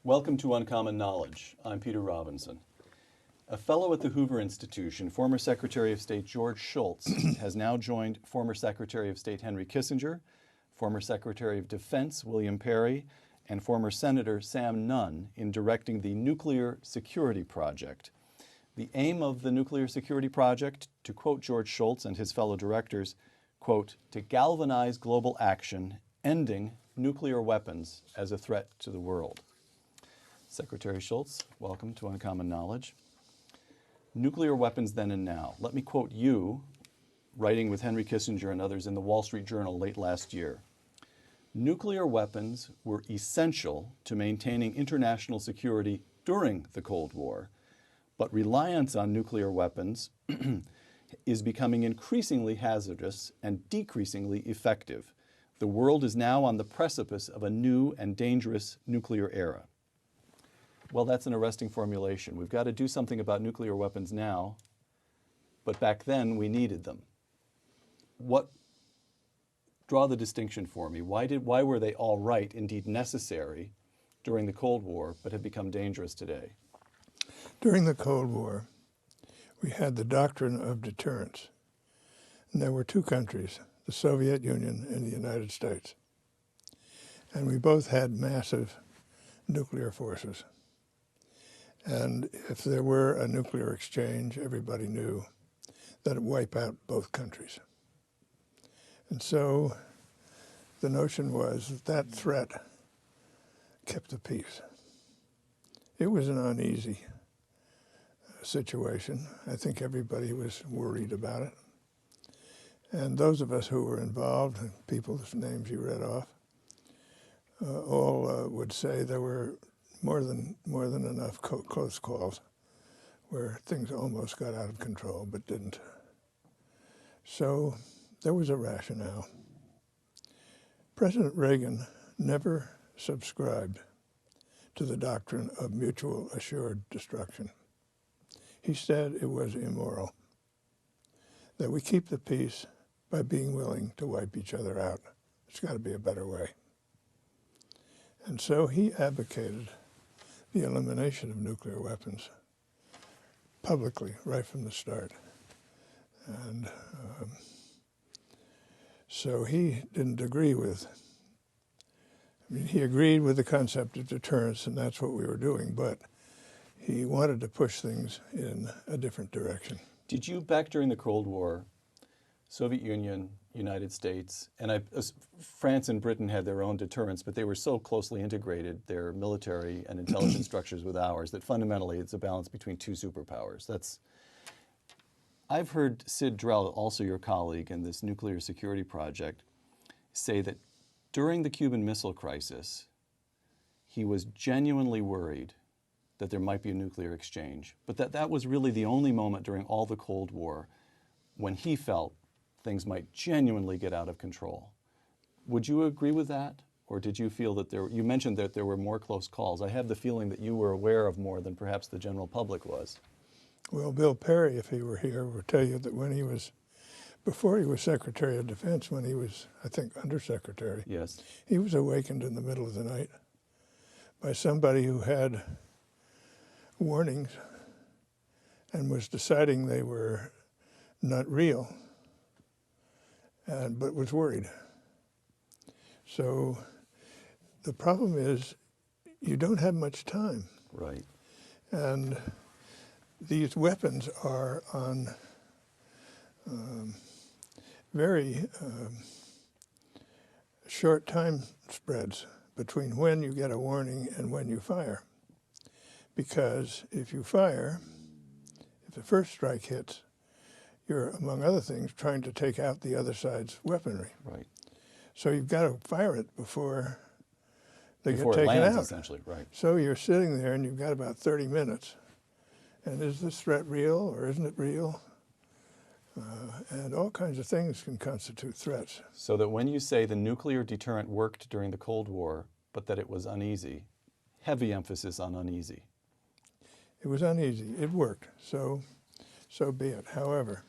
Welcome to Uncommon Knowledge. I'm Peter Robinson. A fellow at the Hoover Institution, former Secretary of State George Shultz has now joined former Secretary of State Henry Kissinger, former Secretary of Defense William Perry, and former Senator Sam Nunn in directing the Nuclear Security Project. The aim of the Nuclear Security Project, to quote George Shultz and his fellow directors, quote, to galvanize global action, ending nuclear weapons as a threat to the world. Secretary Shultz, welcome to Uncommon Knowledge. Nuclear weapons then and now. Let me quote you, writing with Henry Kissinger and others in the Wall Street Journal late last year. Nuclear weapons were essential to maintaining international security during the Cold War, but reliance on nuclear weapons is becoming increasingly hazardous and decreasingly effective. The world is now on the precipice of a new and dangerous nuclear era. Well, that's an arresting formulation. We've got to do something about nuclear weapons now, but back then we needed them. Draw the distinction for me. Why were they all right, indeed necessary, during the Cold War, but have become dangerous today? During the Cold War, we had the doctrine of deterrence. And there were two countries, the Soviet Union and the United States. And we both had massive nuclear forces. And if there were a nuclear exchange, everybody knew that it would wipe out both countries. And so the notion was that that threat kept the peace. It was an uneasy situation. I think everybody was worried about it. And those of us who were involved, people whose names you read off, all would say there were more than enough close calls where things almost got out of control but didn't. So there was a rationale. President Reagan never subscribed to the doctrine of mutual assured destruction. He said it was immoral, that we keep the peace by being willing to wipe each other out. There's got to be a better way. And so he advocated the elimination of nuclear weapons publicly right from the start. And so he didn't agree with, he agreed with the concept of deterrence, and that's what we were doing, but he wanted to push things in a different direction. Did you, back during the Cold War, Soviet Union, United States, and France and Britain had their own deterrence, but they were so closely integrated, their military and intelligence structures with ours, that fundamentally it's a balance between two superpowers. I've heard Sid Drell, also your colleague in this nuclear security project, say that during the Cuban Missile Crisis, he was genuinely worried that there might be a nuclear exchange, but that was really the only moment during all the Cold War when he felt things might genuinely get out of control. Would you agree with that? Or did you feel that you mentioned that there were more close calls. I have the feeling that you were aware of more than perhaps the general public was. Well, Bill Perry, if he were here, would tell you that before he was Secretary of Defense, when he was, I think, Undersecretary, yes, he was awakened in the middle of the night by somebody who had warnings and was deciding they were not real, but was worried. So the problem is you don't have much time. Right. And these weapons are on very short time spreads between when you get a warning and when you fire. Because if you fire, if the first strike hits, you're, among other things, trying to take out the other side's weaponry. Right. So you've got to fire it before they Before get it taken lands, out. essentially, right. So you're sitting there and you've got about 30 minutes. And is this threat real or isn't it real? And all kinds of things can constitute threats. So that when you say the nuclear deterrent worked during the Cold War, but that it was uneasy, heavy emphasis on uneasy. It was uneasy. It worked. So be it. However,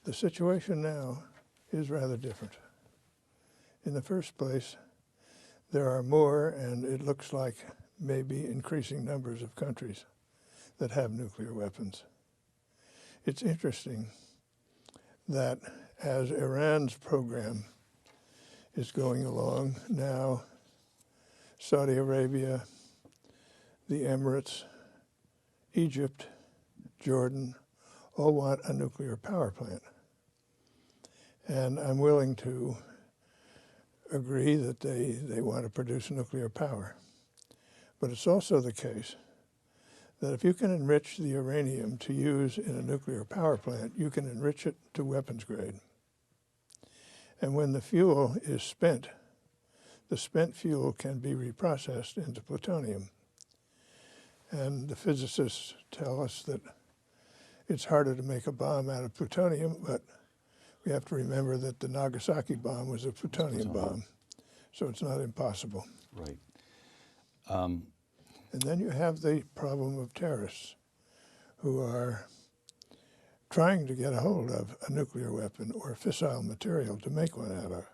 the situation now is rather different. In the first place, there are more, and it looks like maybe increasing numbers of countries that have nuclear weapons. It's interesting that as Iran's program is going along now, Saudi Arabia, the Emirates, Egypt, Jordan, all want a nuclear power plant. And I'm willing to agree that they want to produce nuclear power. But it's also the case that if you can enrich the uranium to use in a nuclear power plant, you can enrich it to weapons grade. And when the fuel is spent, the spent fuel can be reprocessed into plutonium. And the physicists tell us that it's harder to make a bomb out of plutonium, but we have to remember that the Nagasaki bomb was a plutonium bomb, so it's not impossible. Right. And then you have the problem of terrorists who are trying to get a hold of a nuclear weapon or fissile material to make one out of.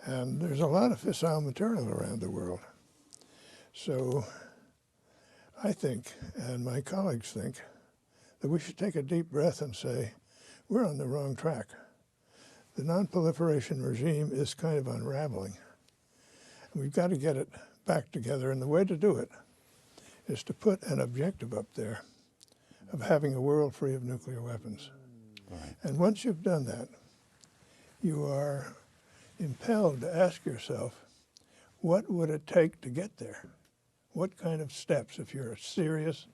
And there's a lot of fissile material around the world. So I think, and my colleagues think, that we should take a deep breath and say, we're on the wrong track. The non-proliferation regime is kind of unraveling. And we've got to get it back together, and the way to do it is to put an objective up there of having a world free of nuclear weapons. Right. And once you've done that, you are impelled to ask yourself, what would it take to get there? What kind of steps, if you're a serious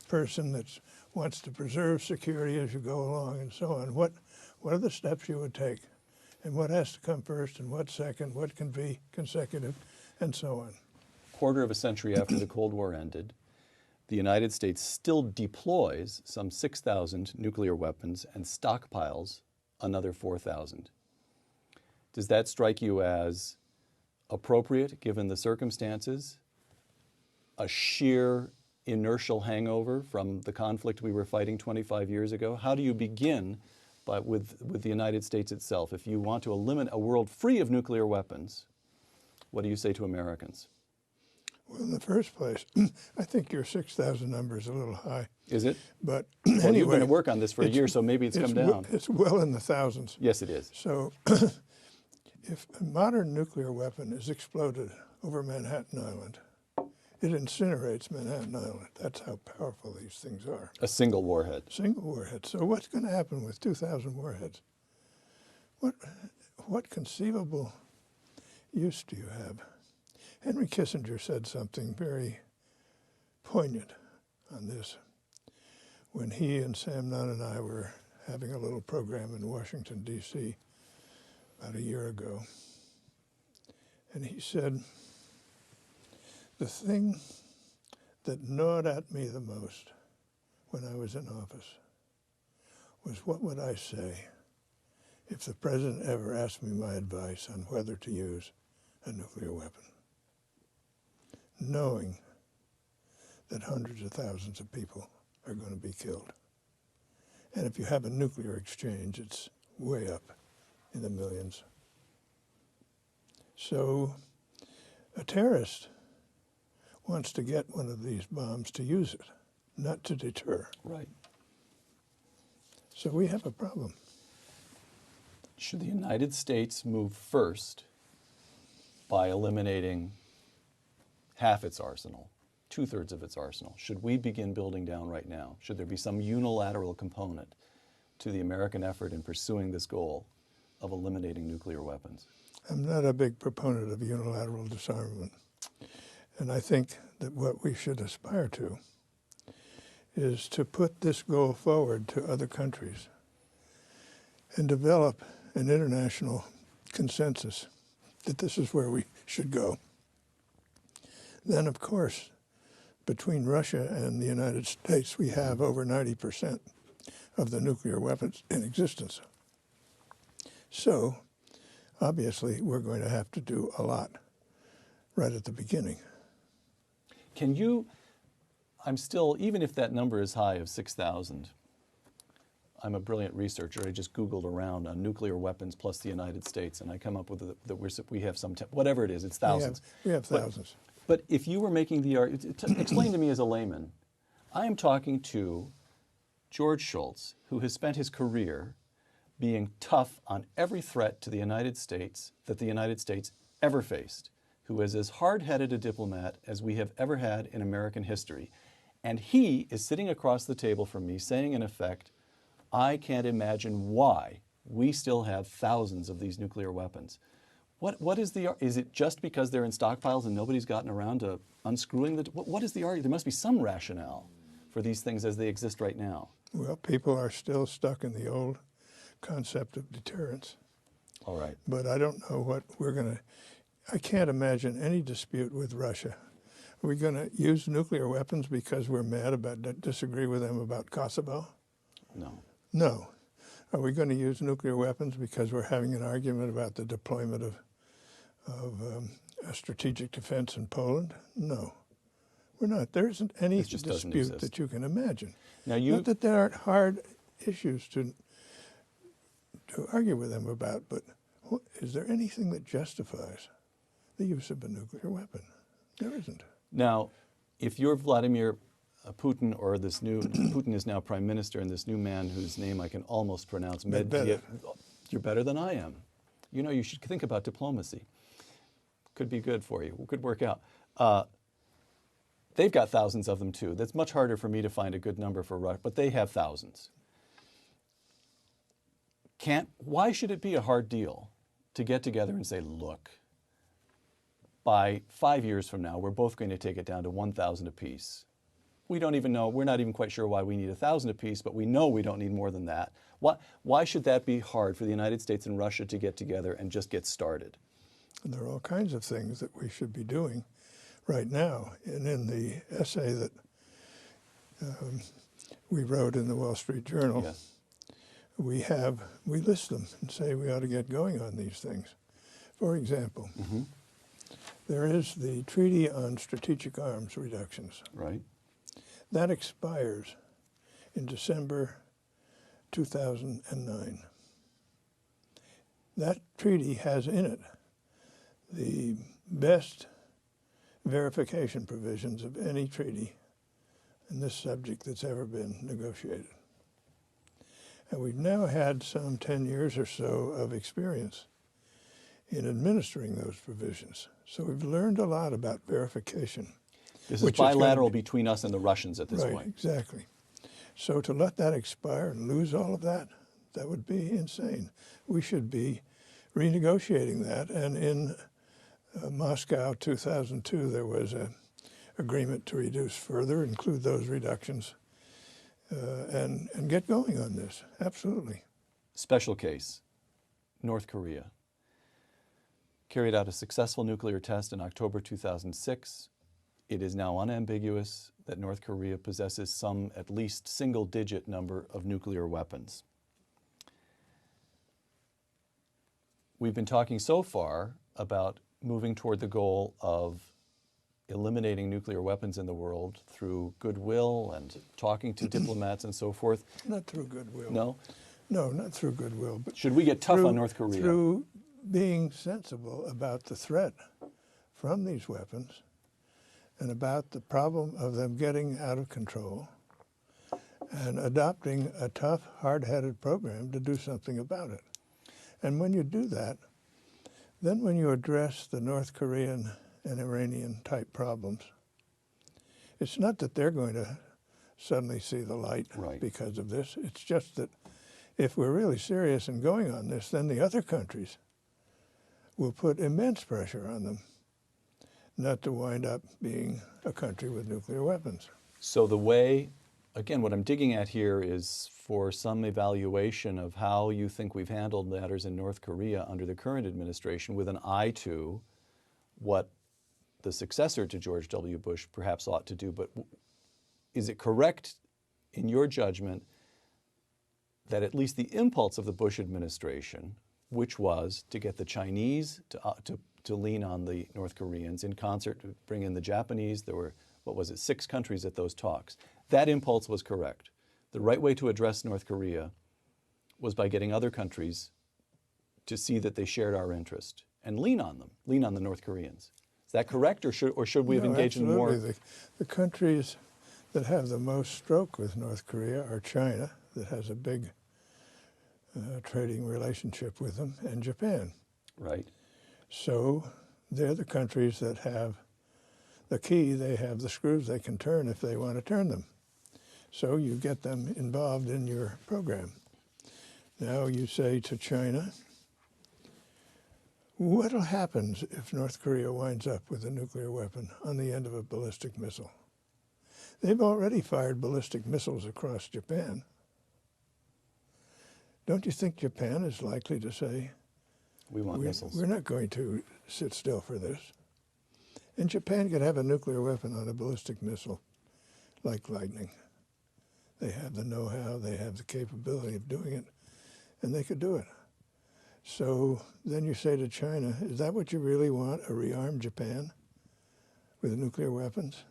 person that wants to preserve security as you go along and so on, what are the steps you would take? And what has to come first and what second, what can be consecutive, and so on. Quarter of a century after the Cold War ended, the United States still deploys some 6,000 nuclear weapons and stockpiles another 4,000. Does that strike you as appropriate given the circumstances? A sheer inertial hangover from the conflict we were fighting 25 years ago? How do you begin with the United States itself? If you want to eliminate a world free of nuclear weapons, what do you say to Americans? Well, in the first place, I think your 6,000 number is a little high. Is it? But well, anyway, you've been at work on this for a year, so maybe it's come down. It's well in the thousands. Yes, it is. So if a modern nuclear weapon is exploded over Manhattan Island, it incinerates Manhattan Island. That's how powerful these things are. A single warhead. Single warhead. So what's going to happen with 2,000 warheads? What conceivable use do you have? Henry Kissinger said something very poignant on this when he and Sam Nunn and I were having a little program in Washington, D.C. about a year ago. And he said, the thing that gnawed at me the most when I was in office was, what would I say if the president ever asked me my advice on whether to use a nuclear weapon, knowing that hundreds of thousands of people are going to be killed. And if you have a nuclear exchange, it's way up in the millions. So a terrorist wants to get one of these bombs to use it, not to deter. Right. So we have a problem. Should the United States move first by eliminating half its arsenal, 2/3 of its arsenal? Should we begin building down right now? Should there be some unilateral component to the American effort in pursuing this goal of eliminating nuclear weapons? I'm not a big proponent of unilateral disarmament. And I think that what we should aspire to is to put this goal forward to other countries and develop an international consensus that this is where we should go. Then, of course, between Russia and the United States, we have over 90% of the nuclear weapons in existence. So, obviously, we're going to have to do a lot right at the beginning. Can you, I'm still, even if that number is high of 6,000, I'm a brilliant researcher. I just Googled around on nuclear weapons plus the United States, and I come up with that we have some, whatever it is, it's thousands. We have thousands. But if you were making the argument, explain to me as a layman, I am talking to George Shultz, who has spent his career being tough on every threat to the United States that the United States ever faced, who is as hard-headed a diplomat as we have ever had in American history. And he is sitting across the table from me saying, in effect, I can't imagine why we still have thousands of these nuclear weapons. What is it just because they're in stockpiles and nobody's gotten around to unscrewing what is the argument? There must be some rationale for these things as they exist right now. Well, people are still stuck in the old concept of deterrence. All right. But I don't know what I can't imagine any dispute with Russia. Are we going to use nuclear weapons because we're mad about, disagree with them about Kosovo? No. No. Are we going to use nuclear weapons because we're having an argument about the deployment of a strategic defense in Poland? No. We're not. There isn't any dispute that you can imagine. Now not that there aren't hard issues to argue with them about, but is there anything that justifies the use of a nuclear weapon? There isn't. Now, if you're Vladimir Putin, or this new Putin is now prime minister, and this new man whose name I can almost pronounce, Medvedev. You're better than I am. You know, you should think about diplomacy. Could be good for you. Could work out. They've got thousands of them too. That's much harder for me to find a good number for Russia, but they have thousands. Why should it be a hard deal to get together and say, look, by 5 years from now, we're both going to take it down to 1,000 apiece. We don't even know, we're not even quite sure why we need 1,000 apiece, but we know we don't need more than that. Why should that be hard for the United States and Russia to get together and just get started? And there are all kinds of things that we should be doing right now. And in the essay that we wrote in the Wall Street Journal, yes, we list them and say we ought to get going on these things. For example, there is the Treaty on Strategic Arms Reductions. Right. That expires in December 2009. That treaty has in it the best verification provisions of any treaty in this subject that's ever been negotiated. And we've now had some 10 years or so of experience in administering those provisions. So we've learned a lot about verification. This is bilateral between us and the Russians at this point. Right, exactly. So to let that expire and lose all of that, that would be insane. We should be renegotiating that. And in Moscow 2002, there was an agreement to reduce further, include those reductions, and get going on this. Absolutely. Special case, North Korea. Carried out a successful nuclear test in October 2006. It is now unambiguous that North Korea possesses some at least single-digit number of nuclear weapons. We've been talking so far about moving toward the goal of eliminating nuclear weapons in the world through goodwill and talking to diplomats and so forth. Not through goodwill. No? No, not through goodwill. But should we get tough on North Korea? Through being sensible about the threat from these weapons and about the problem of them getting out of control and adopting a tough, hard-headed program to do something about it. And when you do that, then when you address the North Korean and Iranian type problems, it's not that they're going to suddenly see the light because of this. It's just that if we're really serious in going on this, then the other countries will put immense pressure on them not to wind up being a country with nuclear weapons. So the way, again, what I'm digging at here is for some evaluation of how you think we've handled matters in North Korea under the current administration with an eye to what the successor to George W. Bush perhaps ought to do. But is it correct in your judgment that at least the impulse of the Bush administration, which was to get the Chinese to lean on the North Koreans in concert, to bring in the Japanese, there were, 6 countries at those talks. That impulse was correct. The right way to address North Korea was by getting other countries to see that they shared our interest and lean on them, lean on the North Koreans. Is that correct, or should we have No, engaged in more? absolutely. The countries that have the most stroke with North Korea are China, that has a big trading relationship with them, and Japan. Right. So they're the countries that have the key. They have the screws they can turn if they want to turn them. So you get them involved in your program. Now you say to China, what'll happen if North Korea winds up with a nuclear weapon on the end of a ballistic missile? They've already fired ballistic missiles across Japan. Don't you think Japan is likely to say, We want missiles. we're not going to sit still for this? And Japan could have a nuclear weapon on a ballistic missile like lightning. They have the know-how, they have the capability of doing it, and they could do it. So then you say to China, is that what you really want, a rearmed Japan with nuclear weapons?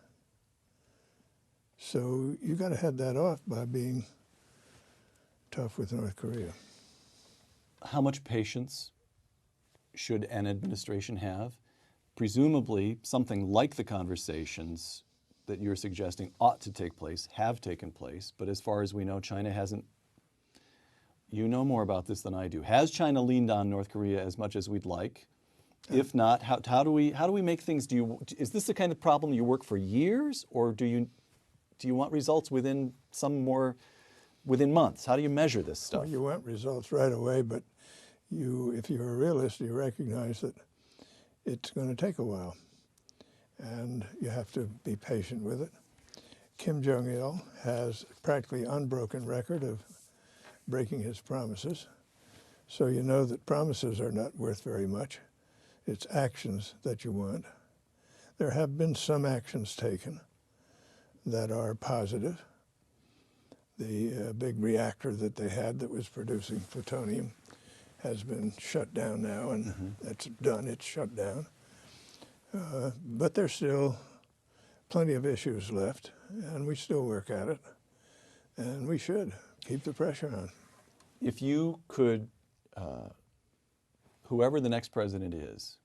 So you got to head that off by being tough with North Korea. How much patience should an administration have? Presumably, something like the conversations that you're suggesting ought to take place, have taken place, but as far as we know, China hasn't. You know more about this than I do. Has China leaned on North Korea as much as we'd like? If not, how do we make things? Is this the kind of problem you work for years, or do you want results within months? How do you measure this stuff? Well, you want results right away, but if you're a realist, you recognize that it's going to take a while, and you have to be patient with it. Kim Jong-il has practically unbroken record of breaking his promises, so you know that promises are not worth very much. It's actions that you want. There have been some actions taken that are positive. The big reactor that they had that was producing plutonium has been shut down now, and that's done. It's shut down. But there's still plenty of issues left, and we still work at it, and we should keep the pressure on. If you could, whoever the next president is,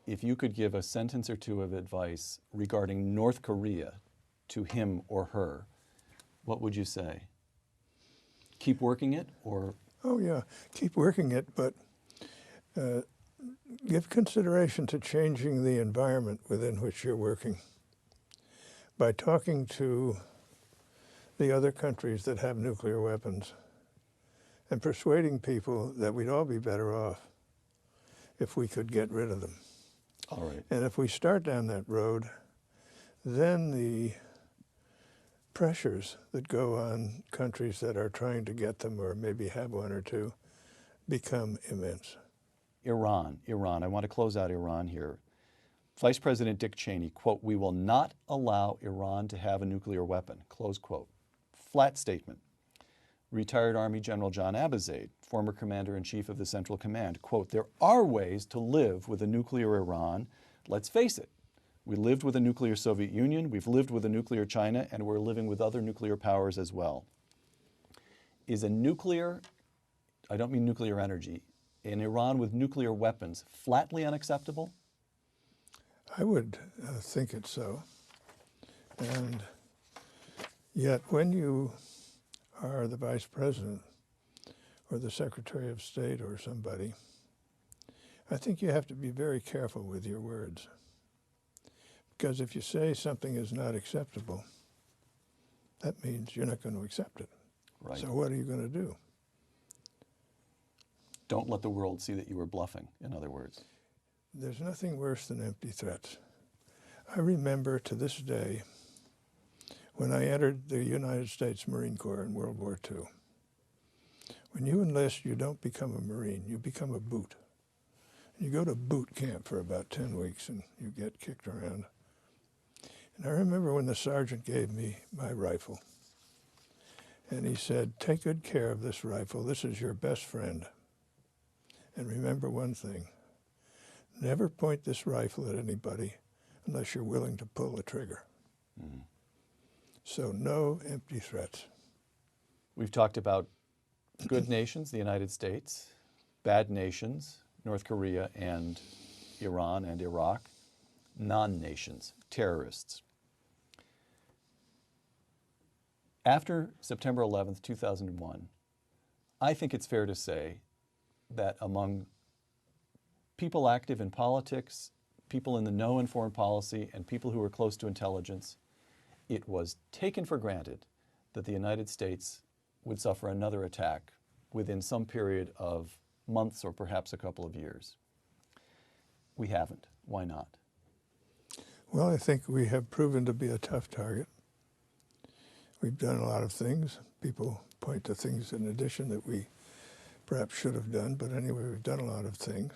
if you could give a sentence or two of advice regarding North Korea to him or her, what would you say? Keep working it, or? Oh yeah, keep working it, but give consideration to changing the environment within which you're working by talking to the other countries that have nuclear weapons and persuading people that we'd all be better off if we could get rid of them. All right. And if we start down that road, then the pressures that go on countries that are trying to get them or maybe have one or two become immense. Iran. I want to close out Iran here. Vice President Dick Cheney, quote, "We will not allow Iran to have a nuclear weapon," close quote. Flat statement. Retired Army General John Abizaid, former Commander-in-Chief of the Central Command, quote, "There are ways to live with a nuclear Iran. Let's face it. We lived with a nuclear Soviet Union, we've lived with a nuclear China, and we're living with other nuclear powers as well." Is a nuclear, I don't mean nuclear energy, an Iran with nuclear weapons flatly unacceptable? I would think it's so. And yet when you are the vice president or the secretary of state or somebody, I think you have to be very careful with your words. Because if you say something is not acceptable, that means you're not going to accept it. Right. So what are you going to do? Don't let the world see that you were bluffing, in other words. There's nothing worse than empty threats. I remember to this day when I entered the United States Marine Corps in World War II. When you enlist, you don't become a Marine, you become a boot. You go to boot camp for about 10 weeks and you get kicked around. And I remember when the sergeant gave me my rifle. And he said, "Take good care of this rifle. This is your best friend. And remember one thing, never point this rifle at anybody unless you're willing to pull the trigger." So no empty threats. We've talked about good nations, the United States, bad nations, North Korea and Iran and Iraq. non-nations, terrorists. After September 11th, 2001, I think it's fair to say that among people active in politics, people in the know in foreign policy, and people who were close to intelligence, it was taken for granted that the United States would suffer another attack within some period of months or perhaps a couple of years. We haven't. Why not? Well, I think we have proven to be a tough target. We've done a lot of things. People point to things in addition that we perhaps should have done, but anyway, we've done a lot of things.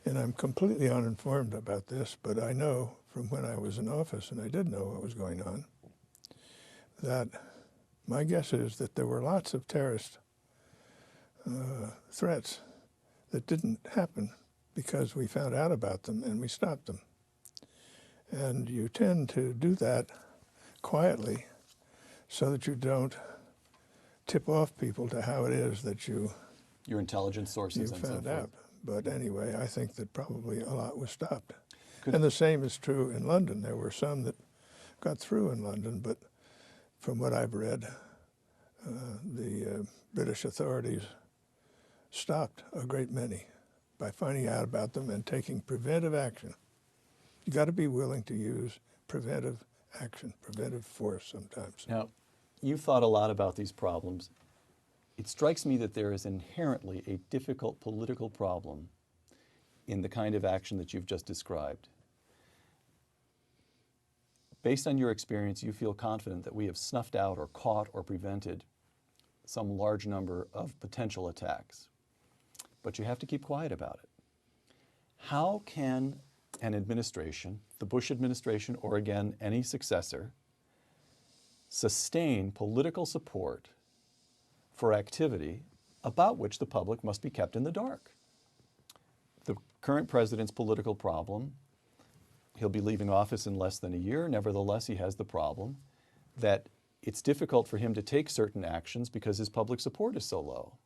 And I'm completely uninformed about this, but I know from when I was in office, and I did know what was going on, that my guess is that there were lots of terrorist threats that didn't happen because we found out about them and we stopped them. And you tend to do that quietly so that you don't tip off people to how it is that your intelligence sources and so found forth. out. But anyway, I think that probably a lot was stopped. And the same is true in London. There were some that got through in London, but from what I've read, the British authorities stopped a great many by finding out about them and taking preventive action. You got to be willing to use preventive action, preventive force sometimes. Now, you've thought a lot about these problems. It strikes me that there is inherently a difficult political problem in the kind of action that you've just described. Based on your experience, you feel confident that we have snuffed out or caught or prevented some large number of potential attacks. But you have to keep quiet about it. How can an administration, the Bush administration or again any successor, sustain political support for activity about which the public must be kept in the dark? The current president's political problem, he'll be leaving office in less than a year. Nevertheless, he has the problem that it's difficult for him to take certain actions because his public support is so low.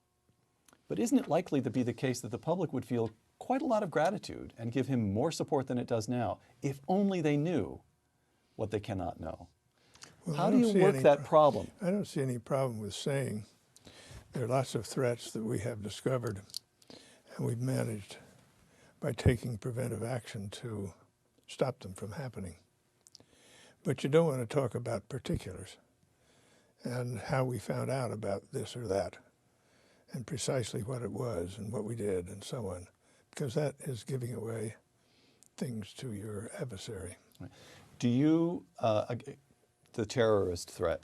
But isn't it likely to be the case that the public would feel quite a lot of gratitude and give him more support than it does now, if only they knew what they cannot know? Well, how do you work that problem? I don't see any problem with saying there are lots of threats that we have discovered and we've managed by taking preventive action to stop them from happening. But you don't want to talk about particulars and how we found out about this or that and precisely what it was and what we did and so on, because that is giving away things to your adversary. Do you, the terrorist threat,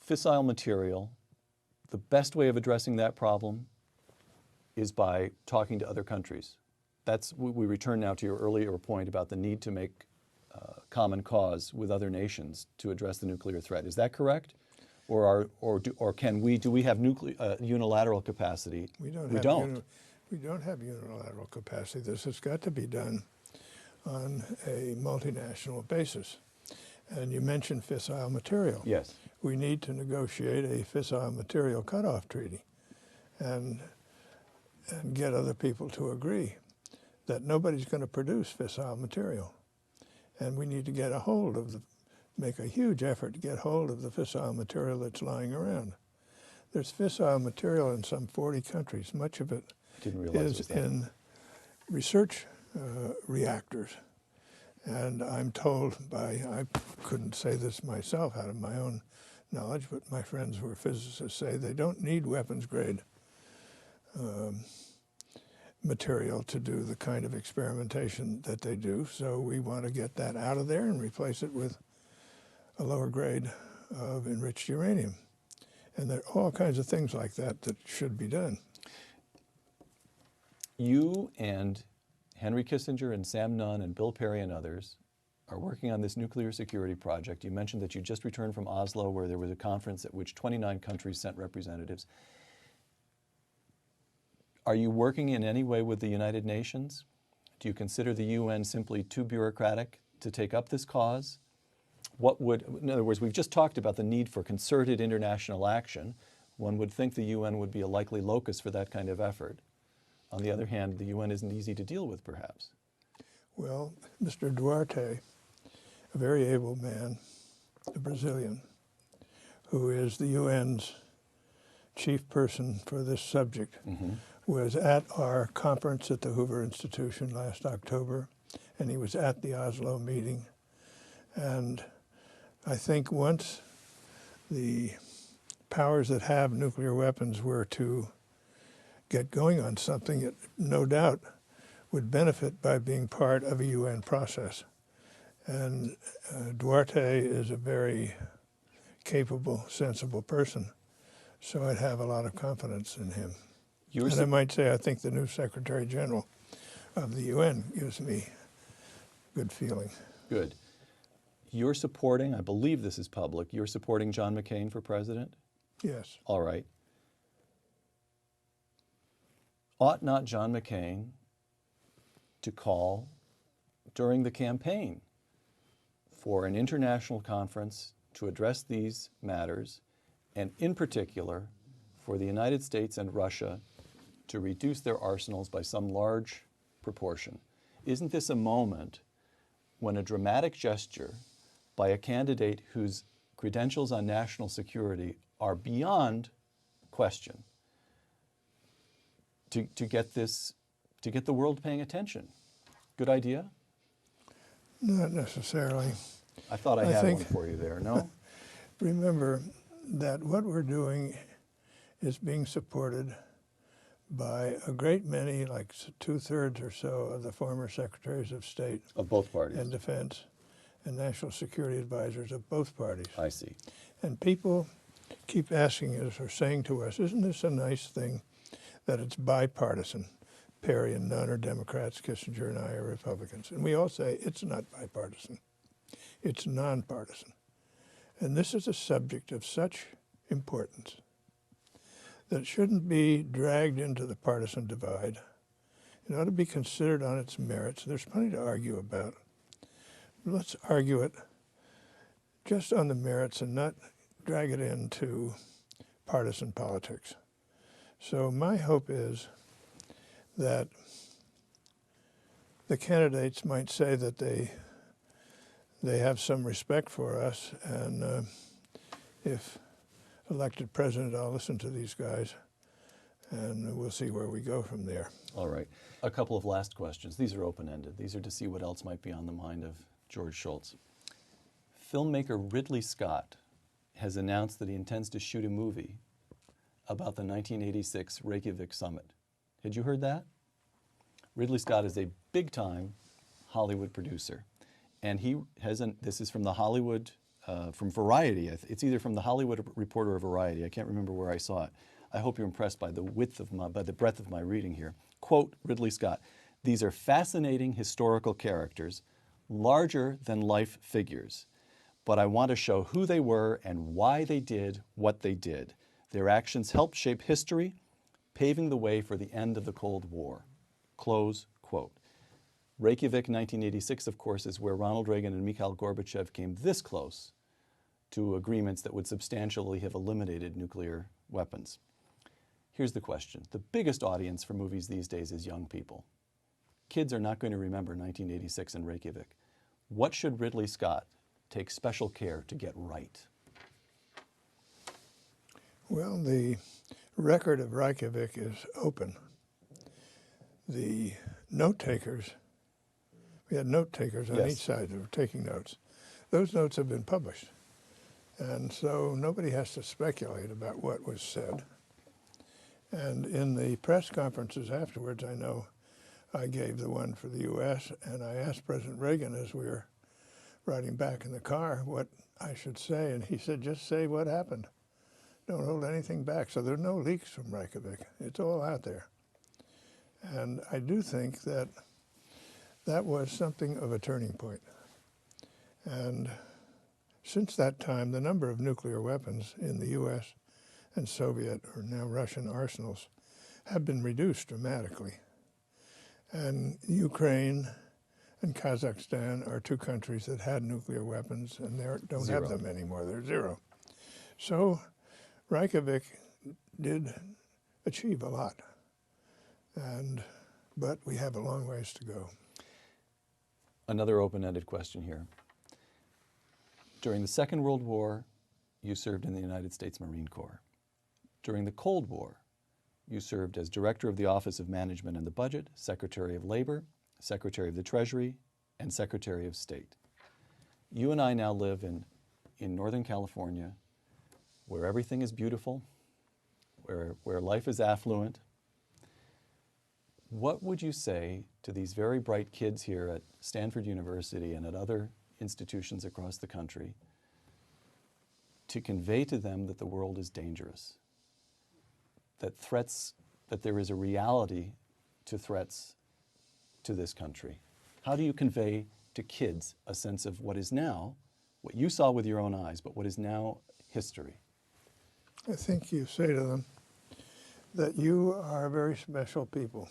fissile material, the best way of addressing that problem is by talking to other countries. We return now to your earlier point about the need to make common cause with other nations to address the nuclear threat. Is that correct? Or do we have unilateral capacity? We don't. We don't have unilateral capacity. This has got to be done on a multinational basis. And you mentioned fissile material. Yes. We need to negotiate a fissile material cutoff treaty and get other people to agree that nobody's going to produce fissile material. And we need to get a hold of make a huge effort to get hold of the fissile material that's lying around. There's fissile material in some 40 countries. Much of it is in research reactors. And I'm told I couldn't say this myself out of my own knowledge, but my friends who are physicists say they don't need weapons grade material to do the kind of experimentation that they do. So we want to get that out of there and replace it with a lower grade of enriched uranium. And there are all kinds of things like that that should be done. You and Henry Kissinger and Sam Nunn and Bill Perry and others are working on this nuclear security project. You mentioned that you just returned from Oslo, where there was a conference at which 29 countries sent representatives. Are you working in any way with the United Nations? Do you consider the UN simply too bureaucratic to take up this cause? In other words, we've just talked about the need for concerted international action. One would think the UN would be a likely locus for that kind of effort. On the other hand, the UN isn't easy to deal with, perhaps. Well, Mr. Duarte, a very able man, a Brazilian, who is the UN's chief person for this subject, was at our conference at the Hoover Institution last October, and he was at the Oslo meeting. And I think once the powers that have nuclear weapons were to get going on something, it no doubt would benefit by being part of a UN process. And Duarte is a very capable, sensible person, so I'd have a lot of confidence in him. And I might say I think the new Secretary General of the UN gives me good feeling. Good. You're supporting, I believe this is public, you're supporting John McCain for president? Yes. All right. Ought not John McCain to call during the campaign for an international conference to address these matters, and in particular for the United States and Russia to reduce their arsenals by some large proportion? Isn't this a moment when a dramatic gesture by a candidate whose credentials on national security are beyond question to get the world paying attention? Good idea? Not necessarily. I thought I had one for you there, no? Remember that what we're doing is being supported by a great many, like 2/3 or so of the former secretaries of state. Of both parties. And defense and national security advisors of both parties. I see. And people keep asking us or saying to us, isn't this a nice thing that it's bipartisan? Perry and Nunn are Democrats, Kissinger and I are Republicans. And we all say it's not bipartisan. It's nonpartisan. And this is a subject of such importance that it shouldn't be dragged into the partisan divide. It ought to be considered on its merits. There's plenty to argue about. Let's argue it just on the merits and not drag it into partisan politics. So my hope is that the candidates might say that they have some respect for us, and if elected president, I'll listen to these guys, and we'll see where we go from there. All right. A couple of last questions. These are open-ended. These are to see what else might be on the mind of George Shultz. Filmmaker Ridley Scott has announced that he intends to shoot a movie about the 1986 Reykjavik summit. Had you heard that? Ridley Scott is a big-time Hollywood producer, and he has this is from the Hollywood, from Variety. It's either from the Hollywood Reporter or Variety. I can't remember where I saw it. I hope you're impressed by the breadth of my reading here. Quote, Ridley Scott, "These are fascinating historical characters, larger than life figures, but I want to show who they were and why they did what they did. Their actions helped shape history, paving the way for the end of the Cold War." Close quote. Reykjavik 1986, of course, is where Ronald Reagan and Mikhail Gorbachev came this close to agreements that would substantially have eliminated nuclear weapons. Here's the question. The biggest audience for movies these days is young people. Kids are not going to remember 1986 in Reykjavik. What should Ridley Scott take special care to get right? Well, the record of Reykjavik is open. The note takers, we had note takers on each side that were taking notes. Those notes have been published. And so nobody has to speculate about what was said. And in the press conferences afterwards, I know I gave the one for the U.S., and I asked President Reagan as we were riding back in the car what I should say, and he said, just say what happened. Don't hold anything back. So there are no leaks from Reykjavik. It's all out there. And I do think that that was something of a turning point. And since that time, the number of nuclear weapons in the U.S. and Soviet, or now Russian arsenals, have been reduced dramatically. And Ukraine and Kazakhstan are two countries that had nuclear weapons, and they don't have them anymore. They're zero. So Reykjavik did achieve a lot, but we have a long ways to go. Another open-ended question here. During the Second World War, you served in the United States Marine Corps. During the Cold War, you served as Director of the Office of Management and the Budget, Secretary of Labor, Secretary of the Treasury, and Secretary of State. You and I now live in Northern California, where everything is beautiful, where life is affluent. What would you say to these very bright kids here at Stanford University and at other institutions across the country to convey to them that the world is dangerous, that there is a reality to threats to this country? How do you convey to kids a sense of what is now, what you saw with your own eyes, but what is now history? I think you say to them that you are very special people.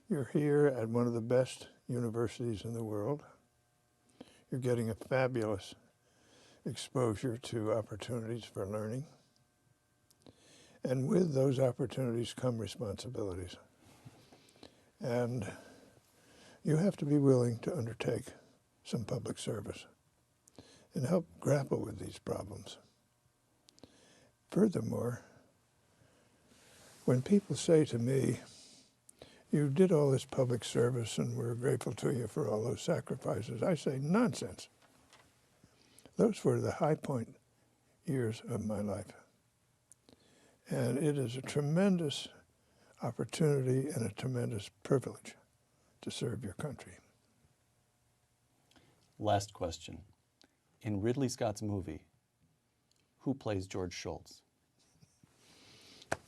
You're here at one of the best universities in the world. You're getting a fabulous exposure to opportunities for learning. And with those opportunities come responsibilities. And you have to be willing to undertake some public service and help grapple with these problems. Furthermore, when people say to me, you did all this public service and we're grateful to you for all those sacrifices, I say, nonsense. Those were the high point years of my life. And it is a tremendous opportunity and a tremendous privilege to serve your country. Last question. In Ridley Scott's movie, who plays George Shultz?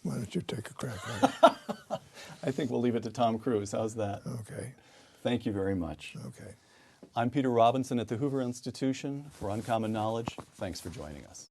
Why don't you take a crack at it? I think we'll leave it to Tom Cruise. How's that? Okay. Thank you very much. Okay. I'm Peter Robinson at the Hoover Institution for Uncommon Knowledge. Thanks for joining us.